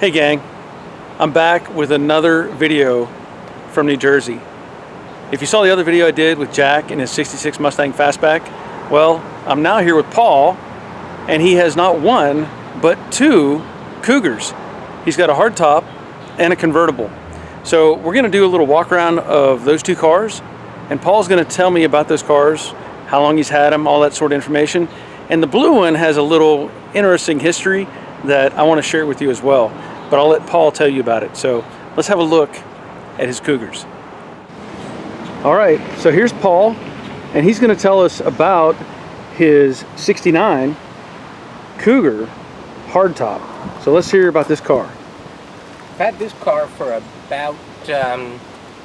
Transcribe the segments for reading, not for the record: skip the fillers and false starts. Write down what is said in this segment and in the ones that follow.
Hey gang, I'm back with another video from New Jersey. If you saw the other video I did with Jack and his 66 Mustang Fastback, well, I'm now here with Paul, and he has not one, but two Cougars. He's got a hardtop and a convertible. So we're gonna do a little walk around of those two cars, and Paul's gonna tell me about those cars, how long he's had them, all that sort of information. And the blue one has a little interesting history that I want to share with you as well, but I'll let Paul tell you about it. So let's have a look at his Cougars. All right, so here's Paul, and he's going to tell us about his 69 Cougar Hardtop. So let's hear about this car. I've had this car for about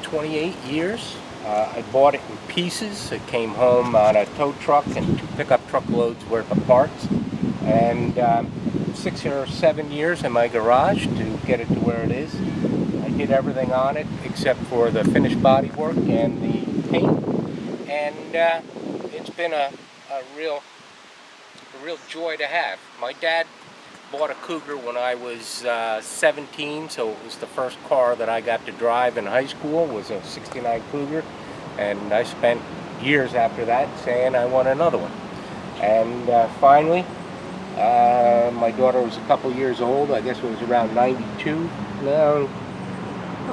28 years. I bought it in pieces. It came home on a tow truck and 2 pickup truckloads worth of parts. And 6 or 7 years in my garage to get it to where it is. I did everything on it except for the finished body work and the paint. And it's been a real joy to have. My dad bought a Cougar when I was 17, so it was the first car that I got to drive in high school, was a 69 Cougar, and I spent years after that saying I want another one. And finally, my daughter was a couple years old, I guess it was around 92, no,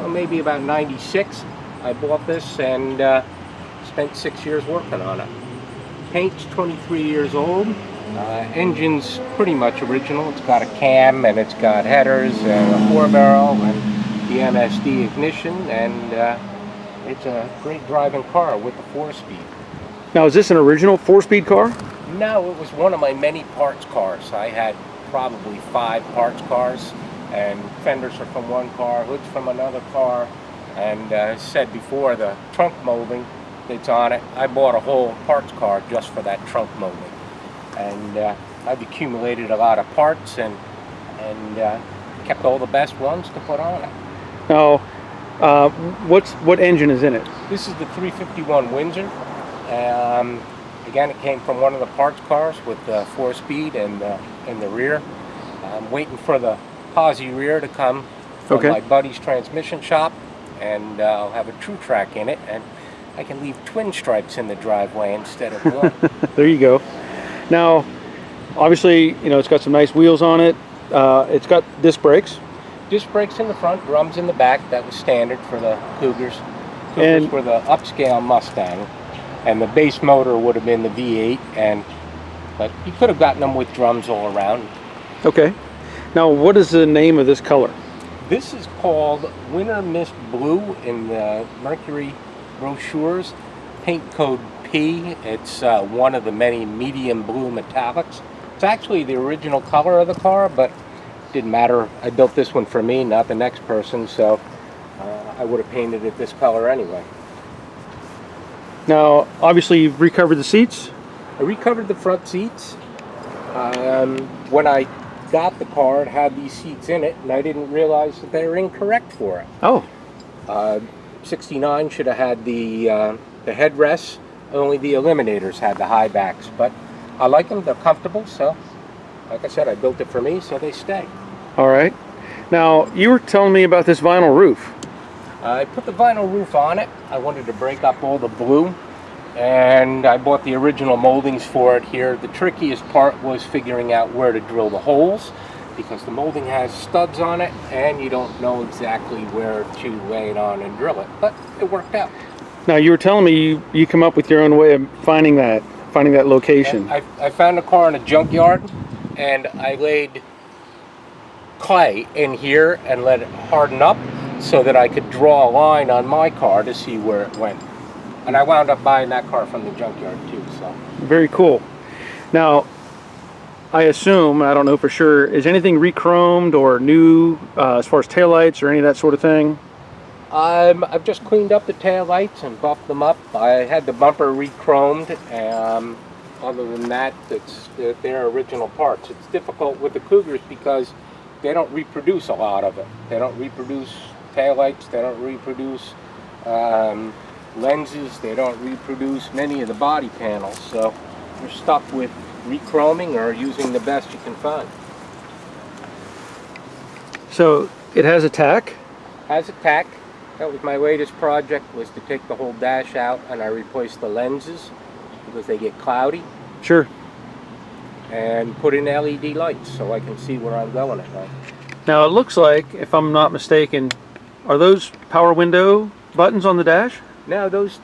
maybe about 96, I bought this and spent 6 years working on it. Paint's 23 years old. Engine's pretty much original. It's got a cam and it's got headers and a 4-barrel and the MSD ignition, and it's a great driving car with the 4-speed. Now, is this an original 4-speed car? No, it was one of my many parts cars. I had probably 5 parts cars, and fenders are from one car, hoods from another car, and as said before, the trunk molding that's on it, I bought a whole parts car just for that trunk molding. And I've accumulated a lot of parts and kept all the best ones to put on it. Now, what engine is in it? This is the 351 Windsor. Again, it came from one of the parts cars with the 4-speed and in the rear. I'm waiting for the posi rear to come from my buddy's transmission shop, and I'll have a true track in it, and I can leave twin stripes in the driveway instead of one. There you go. Now, obviously, you know, it's got some nice wheels on it. It's got disc brakes. Disc brakes in the front, drums in the back. That was standard for the Cougars. Cougars were the upscale Mustang, and the base motor would have been the V8. But you could have gotten them with drums all around. Okay. Now, what is the name of this color? This is called Winter Mist Blue in the Mercury brochures. Paint code P. It's one of the many medium blue metallics. It's actually the original color of the car, but it didn't matter. I built this one for me, not the next person, so I would have painted it this color anyway. Now, obviously, you've recovered the seats? I recovered the front seats. When I got the car, it had these seats in it, and I didn't realize that they were incorrect for it. Oh. 69 should have had the headrests. Only the Eliminators had the high backs, but I like them. They're comfortable, so like I said, I built it for me, so they stay. All right. Now, you were telling me about this vinyl roof. I put the vinyl roof on it. I wanted to break up all the blue, and I bought the original moldings for it here. The trickiest part was figuring out where to drill the holes, because the molding has studs on it, and you don't know exactly where to lay it on and drill it, but it worked out. Now, you were telling me you come up with your own way of finding that location. I found a car in a junkyard, and I laid clay in here and let it harden up so that I could draw a line on my car to see where it went. And I wound up buying that car from the junkyard too. So very cool. Now, I assume, I don't know for sure, is anything re-chromed or new as far as taillights or any of that sort of thing? I've just cleaned up the taillights and buffed them up. I had the bumper re-chromed. Other than that, they're original parts. It's difficult with the Cougars because they don't reproduce a lot of it. They don't reproduce taillights, they don't reproduce lenses, they don't reproduce many of the body panels. So you're stuck with re-chroming or using the best you can find. So it has a tack. Has a tack. That was my latest project, was to take the whole dash out and I replaced the lenses because they get cloudy. Sure. And put in LED lights so I can see where I'm going at night. Now it looks like, if I'm not mistaken, are those power window buttons on the dash? Now those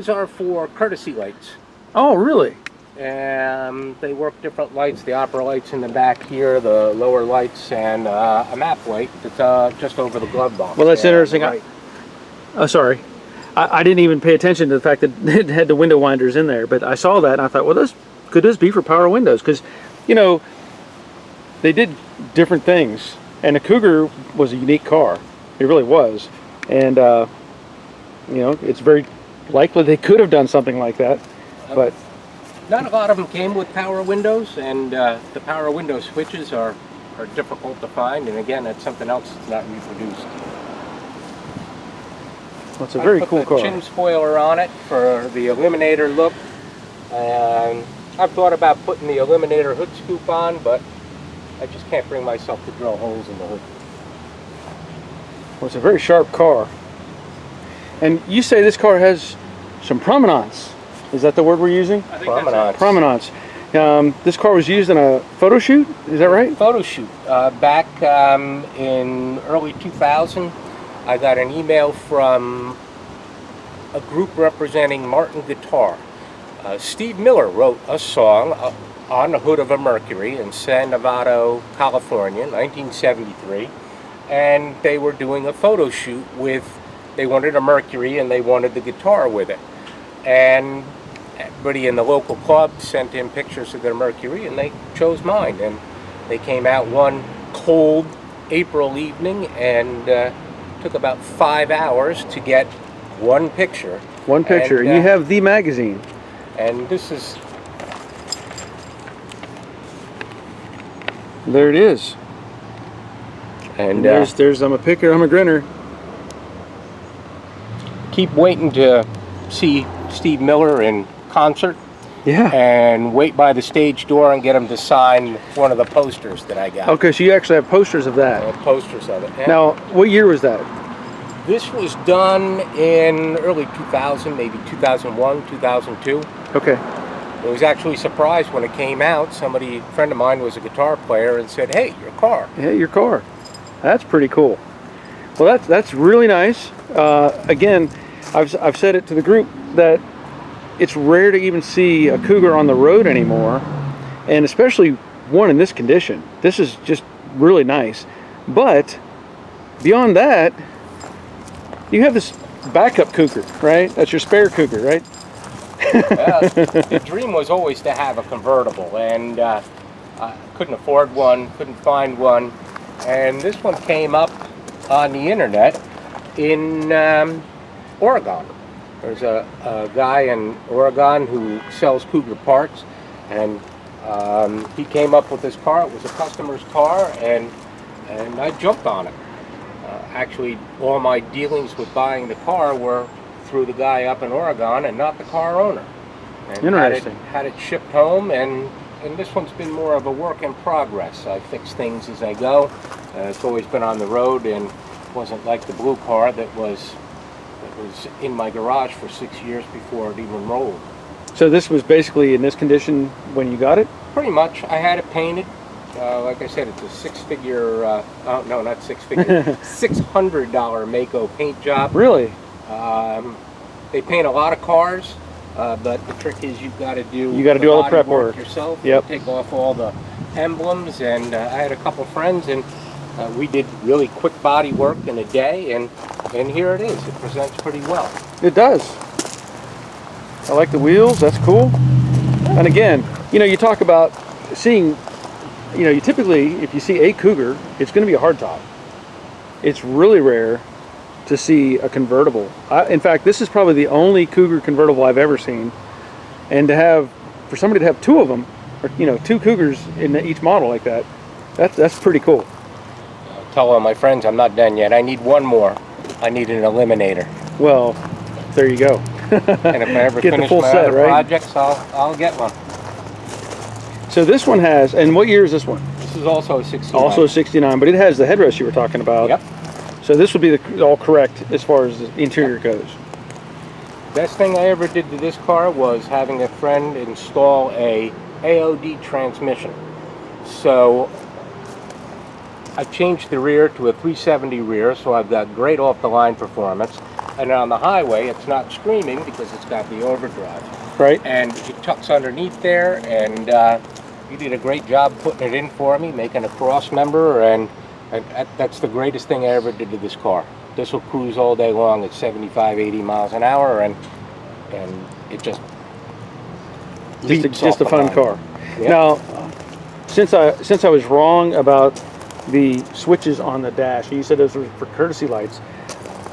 are for courtesy lights. Oh, really? They work different lights. The opera lights in the back here, the lower lights, and a map light that's just over the glove box. Well, that's interesting. Right. Oh, sorry. I didn't even pay attention to the fact that it had the window winders in there, but I saw that and I thought, well, could this be for power windows? Because, you know, they did different things, and the Cougar was a unique car. It really was. And, you know, it's very likely they could have done something like that, but... Not a lot of them came with power windows, and the power window switches are difficult to find, and again, that's something else that's not reproduced. Well, it's a very cool car. I put the chin spoiler on it for the Eliminator look, and I've thought about putting the Eliminator hood scoop on, but I just can't bring myself to drill holes in the hood. Well, it's a very sharp car. And you say this car has some provenance. Is that the word we're using? I think provenance. Provenance. This car was used in a photo shoot, is that right? Photo shoot. Back in early 2000, I got an email from a group representing Martin Guitar. Steve Miller wrote a song on the hood of a Mercury in San Nevada, California, 1973. And they were doing a photo shoot with, they wanted a Mercury and they wanted the guitar with it. And everybody in the local club sent in pictures of their Mercury, and they chose mine. And they came out one cold April evening, and took about 5 hours to get one picture. One picture, and you have the magazine. And this is... There it is. And there's I'm a picker, I'm a grinner. Keep waiting to see Steve Miller in concert. Yeah. And wait by the stage door and get him to sign one of the posters that I got. Okay, so you actually have posters of that. Posters of it. Yeah. Now, what year was that? This was done in early 2000, maybe 2001, 2002. Okay. I was actually surprised when it came out. A friend of mine was a guitar player and said, "Hey, your car." Yeah, your car. That's pretty cool. Well, that's really nice. Again, I've said it to the group that it's rare to even see a Cougar on the road anymore, and especially one in this condition. This is just really nice. But beyond that, you have this backup Cougar, right? That's your spare Cougar, right? The dream was always to have a convertible, and I couldn't afford one, couldn't find one, and this one came up on the internet in Oregon. There's a guy in Oregon who sells Cougar parts, and he came up with this car. It was a customer's car, and I jumped on it. Actually, all my dealings with buying the car were through the guy up in Oregon and not the car owner. And interesting. Had it shipped home, and this one's been more of a work in progress. I fix things as I go. It's always been on the road, and wasn't like the blue car that was in my garage for 6 years before it even rolled. So this was basically in this condition when you got it? Pretty much. I had it painted. Like I said, it's a six-figure, oh, no, not six-figure, $600 Mako paint job. Really? They paint a lot of cars, but the trick is you've got to do all the prep work yourself. Yep. Take off all the emblems, and I had a couple friends, and we did really quick body work in a day, and here it is. It presents pretty well. It does. I like the wheels. That's cool. And again, you know, you talk about seeing, you know, you typically, if you see a Cougar, it's going to be a hardtop. It's really rare to see a convertible. In fact, this is probably the only Cougar convertible I've ever seen. And for somebody to have two of them, or, you know, two Cougars in each model like that, that's pretty cool. I'll tell all my friends I'm not done yet. I need one more. I need an Eliminator. Well, there you go. And if I ever get finish the full my set, other right? projects, I'll get one. So this one has, and what year is this one? This is also a 69. Also a 69, but it has the headrest you were talking about. Yep. So this would be all correct as far as the interior goes. Best thing I ever did to this car was having a friend install a AOD transmission. So I changed the rear to a 370 rear, so I've got great off-the-line performance. And on the highway, it's not screaming because it's got the overdrive. Right. And it tucks underneath there, and you did a great job putting it in for me, making a cross member, and that's the greatest thing I ever did to this car. This will cruise all day long at 75, 80 miles an hour, and it just just a fun car. Yep. Now, since I was wrong about the switches on the dash, you said those were for courtesy lights,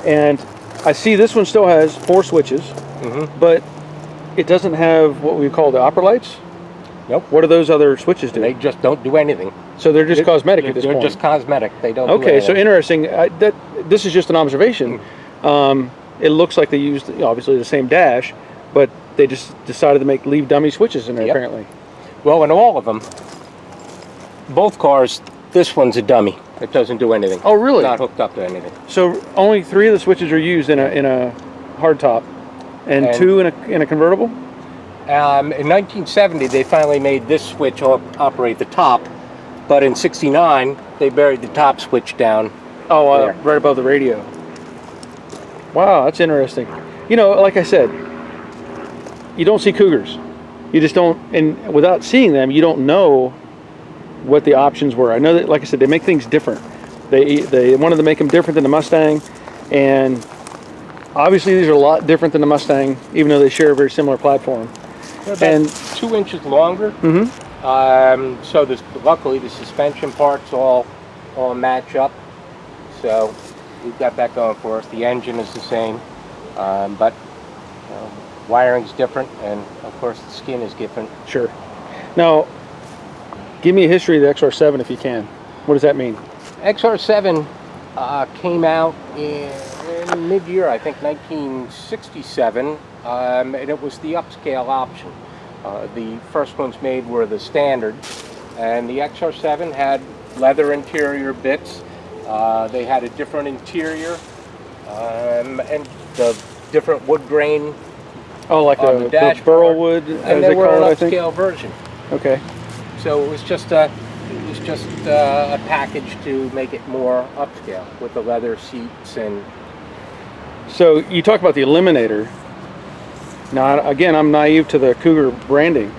and I see this one still has 4 switches, but it doesn't have what we call the opera lights. Nope. What do those other switches do? They just don't do anything. So they're just cosmetic at this point. They're just cosmetic. They don't. Okay, do so interesting. This is just an observation. It looks like they used obviously the same dash, but they just decided to leave dummy switches in there apparently. Well, in all of them, both cars, this one's a dummy. It doesn't do anything. Oh, really? Not hooked up to anything. So only 3 of the switches are used in a hardtop, and 2 in a convertible. In 1970, they finally made this switch operate the top, but in '69, they buried the top switch down. Oh, right above the radio. Wow, that's interesting. You know, like I said, you don't see Cougars. You just don't, and without seeing them, you don't know what the options were. I know that, like I said, they make things different. They wanted to make them different than the Mustang, and obviously these are a lot different than the Mustang, even though they share a very similar platform. They're about 2 inches longer. So luckily the suspension parts all match up. So we've got that going for us. The engine is the same, but wiring's different, and of course the skin is different. Sure. Now, give me a history of the XR7 if you can. What does that mean? XR7 came out in mid-year, I think 1967, and it was the upscale option. The first ones made were the standard, and the XR7 had leather interior bits. They had a different interior, and the different wood grain. Oh, like the burl wood, and they were an upscale version. Okay. So it was just a package to make it more upscale with the leather seats. And so you talk about the Eliminator. Now, again, I'm naive to the Cougar branding.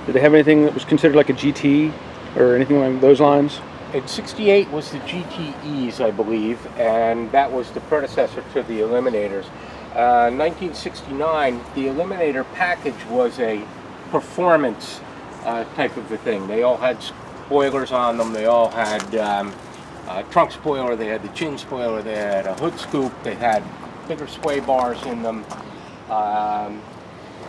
Did they have anything that was considered like a GT or anything along those lines? In '68 was the GTEs, I believe, and that was the predecessor to the Eliminators. 1969, the Eliminator package was a performance type of a thing. They all had spoilers on them. They all had trunk spoiler. They had the chin spoiler. They had a hood scoop. They had bigger sway bars in them.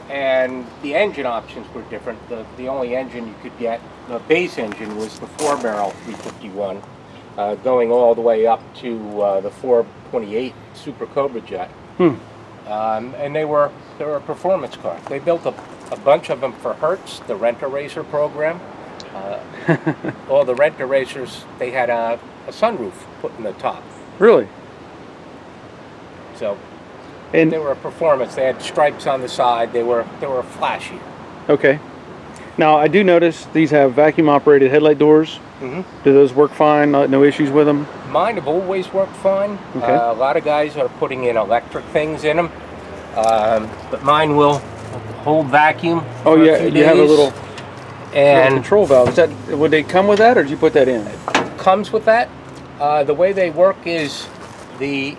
And the engine options were different. The only engine you could get, the base engine, was the 4-barrel 351, going all the way up to the 428 Super Cobra jet. And they were a performance car. They built a bunch of them for Hertz, the Rent-A-Racer program. All the Rent-A-Racers, they had a sunroof put in the top. Really? So, and they were a performance. They had stripes on the side. They were flashy. Okay. Now I do notice these have vacuum-operated headlight doors. Do those work fine? No issues with them? Mine have always worked fine. Okay. A lot of guys are putting in electric things in them, but mine will hold vacuum. Oh yeah, you have a little control valve. Is that, would they come with that, or did you put that in? It comes with that. The way they work is the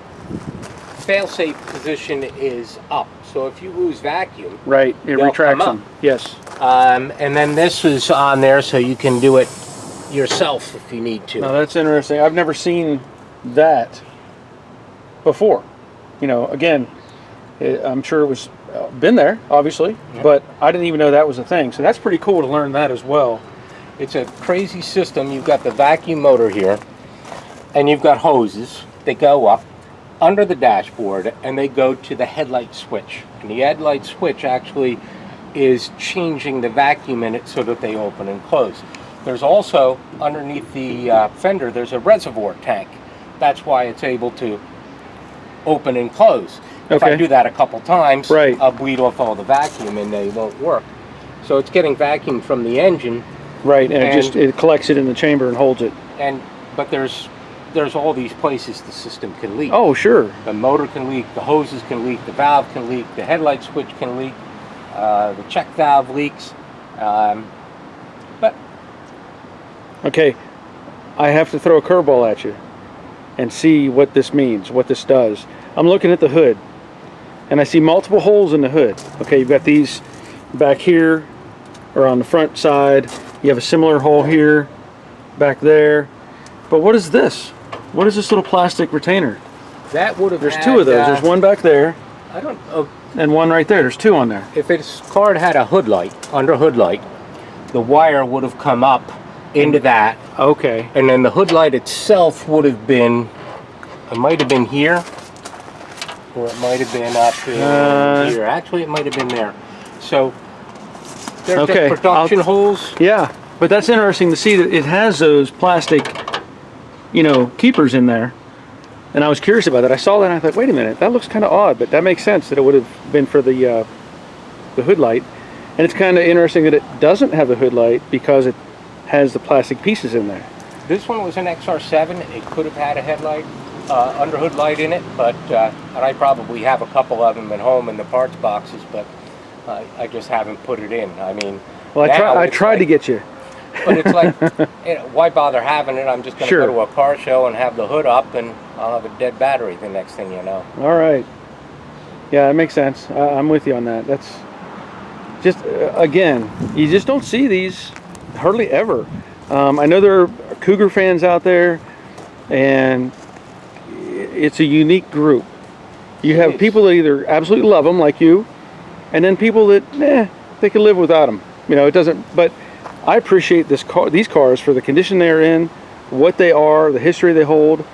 fail-safe position is up. So if you lose vacuum, right, it retracts them. Yes. And then this is on there, so you can do it yourself if you need to. Now that's interesting. I've never seen that before. You know, again, I'm sure it was been there, obviously, but I didn't even know that was a thing. So that's pretty cool to learn that as well. It's a crazy system. You've got the vacuum motor here, and you've got hoses. They go up under the dashboard, and they go to the headlight switch. And the headlight switch actually is changing the vacuum in it so that they open and close. There's also, underneath the fender, there's a reservoir tank. That's why it's able to open and close. If I do that a couple times, right, I'll bleed off all the vacuum and they won't work. So it's getting vacuum from the engine. Right, and it collects it in the chamber and holds it. But there's all these places the system can leak. Oh, sure. The motor can leak, the hoses can leak, the valve can leak, the headlight switch can leak, the check valve leaks. But okay, I have to throw a curveball at you and see what this means, what this does. I'm looking at the hood, and I see multiple holes in the hood. Okay, you've got these back here, or on the front side. You have a similar hole here, back there. But what is this? What is this little plastic retainer? That would have. There's two of those. There's one back there. I don't. Oh, and one right there. There's two on there. If this car had a hood light, under hood light, the wire would have come up into that. Okay. And then the hood light itself would have been. It might have been here, or it might have been up here. Actually, it might have been there. So. They're just production holes. Yeah, but that's interesting to see that it has those plastic, you know, keepers in there. And I was curious about that. I saw that and I thought, wait a minute, that looks kind of odd, but that makes sense that it would have been for the hood light. And it's kind of interesting that it doesn't have the hood light because it has the plastic pieces in there. This one was an XR7. It could have had a headlight, under hood light in it, but and I probably have a couple of them at home in the parts boxes, but I just haven't put it in. I mean, well, I tried to get you. But it's like, you know, why bother having it? I'm just going to go to a car show and have the hood up, and I'll have a dead battery the next thing you know. All right. Yeah, that makes sense. I'm with you on that. That's just, again, you just don't see these hardly ever. I know there are Cougar fans out there, and it's a unique group. You have people that either absolutely love them, like you, and then people that, they can live without them. You know, it doesn't, but I appreciate these cars for the condition they're in, what they are, the history they hold.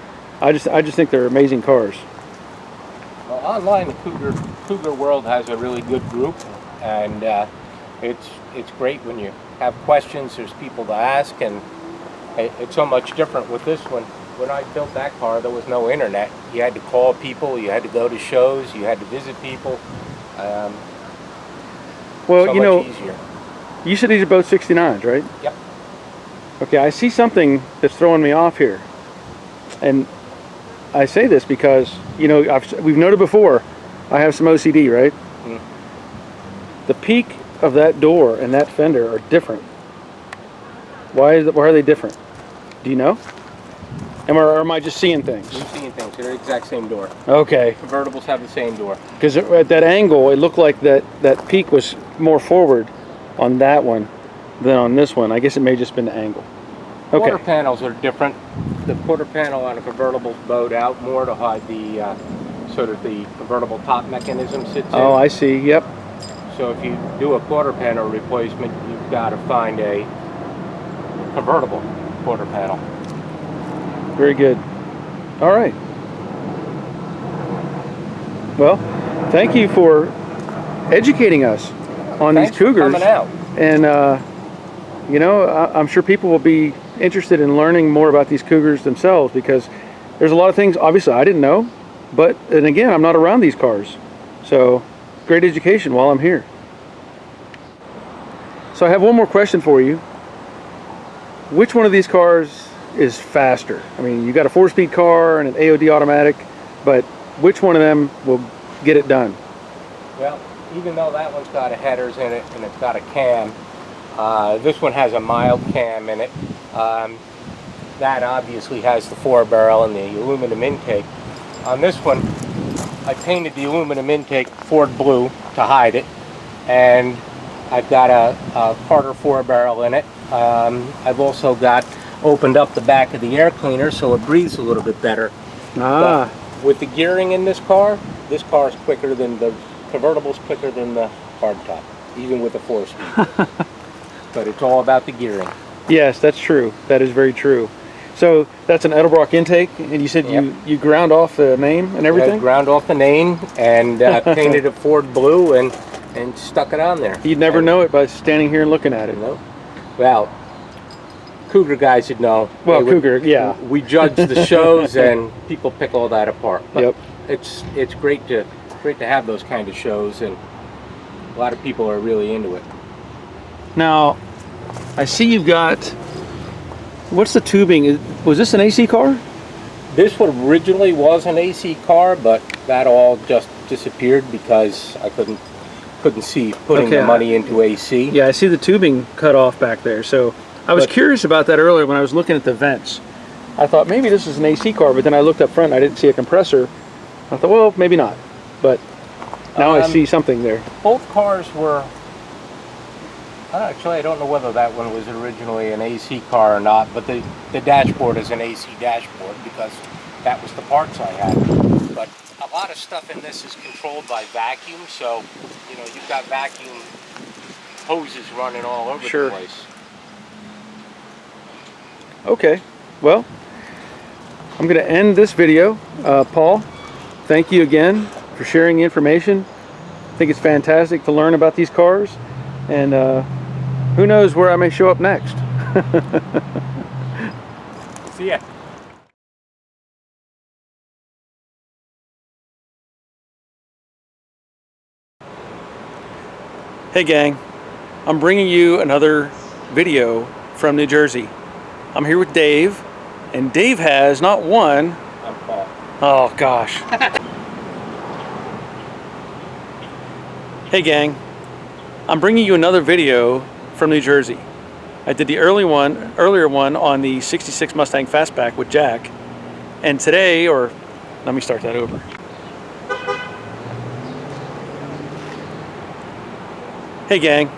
I just think they're amazing cars. Well, online, the Cougar world has a really good group, and it's great when you have questions. There's people to ask, and it's so much different with this one. When I built that car, there was no internet. You had to call people, you had to go to shows, you had to visit people. Well, so you know, easier. You said these are both 69s, right? Yep. Okay, I see something that's throwing me off here. And I say this because, you know, we've noted before, I have some OCD, right? Mm. The peak of that door and that fender are different. Why are they different? Do you know? Or am I just seeing things? You're seeing things. They're the exact same door. Okay. Convertibles have the same door. Because at that angle, it looked like that peak was more forward on that one than on this one. I guess it may have just been the angle. Okay. Quarter panels are different. The quarter panel on a convertible is bowed out more to hide the so that the convertible top mechanism sits in. Oh, I see. Yep. So if you do a quarter panel replacement, you've got to find a convertible quarter panel. Very good. All right. Well, thank you for educating us on these Cougars. For coming out. And you know, I'm sure people will be interested in learning more about these Cougars themselves, because there's a lot of things obviously I didn't know, and again, I'm not around these cars, so great education while I'm here. So I have one more question for you. Which one of these cars is faster? I mean, you got a 4-speed car and an AOD automatic, but which one of them will get it done? Well, even though that one's got a headers in it and it's got a cam, this one has a mild cam in it. That obviously has the 4-barrel and the aluminum intake. On this one, I painted the aluminum intake Ford blue to hide it, and I've got a Carter 4-barrel in it. I've also opened up the back of the air cleaner so it breathes a little bit better. But with the gearing in this car is quicker than the convertible's quicker than the hardtop, even with a 4-speed. But it's all about the gearing. Yes, that's true. That is very true. So that's an Edelbrock intake, and you said you ground off the name and everything? I ground off the name and painted it Ford blue and stuck it on there. You'd never know it by standing here and looking at it. No. Well, Cougar guys would know. Well, Cougar, yeah. We judge the shows and people pick all that apart. But Yep. It's great to have those kind of shows, and a lot of people are really into it. Now, I see you've got, what's the tubing? Was this an AC car? This one originally was an AC car, but that all just disappeared because I couldn't see putting the money into AC. Yeah, I see the tubing cut off back there. So I was curious about that earlier when I was looking at the vents. I thought maybe this is an AC car, but then I looked up front and I didn't see a compressor. I thought, well, maybe not. But now I see something there. Both cars were, actually I don't know whether that one was originally an AC car or not, but the dashboard is an AC dashboard because that was the parts I had. But a lot of stuff in this is controlled by vacuum, so you know, you've got vacuum hoses running all over the place. Okay, well, I'm going to end this video. Paul, thank you again for sharing the information. I think it's fantastic to learn about these cars, and who knows where I may show up next. See ya. Hey gang, I'm bringing you another video from New Jersey. I'm here with Dave, and Dave has not one. I'm Paul. Oh gosh. Hey gang, I'm bringing you another video from New Jersey. I did the earlier one on the 66 Mustang Fastback with Jack, and today, or let me start that over. Hey gang,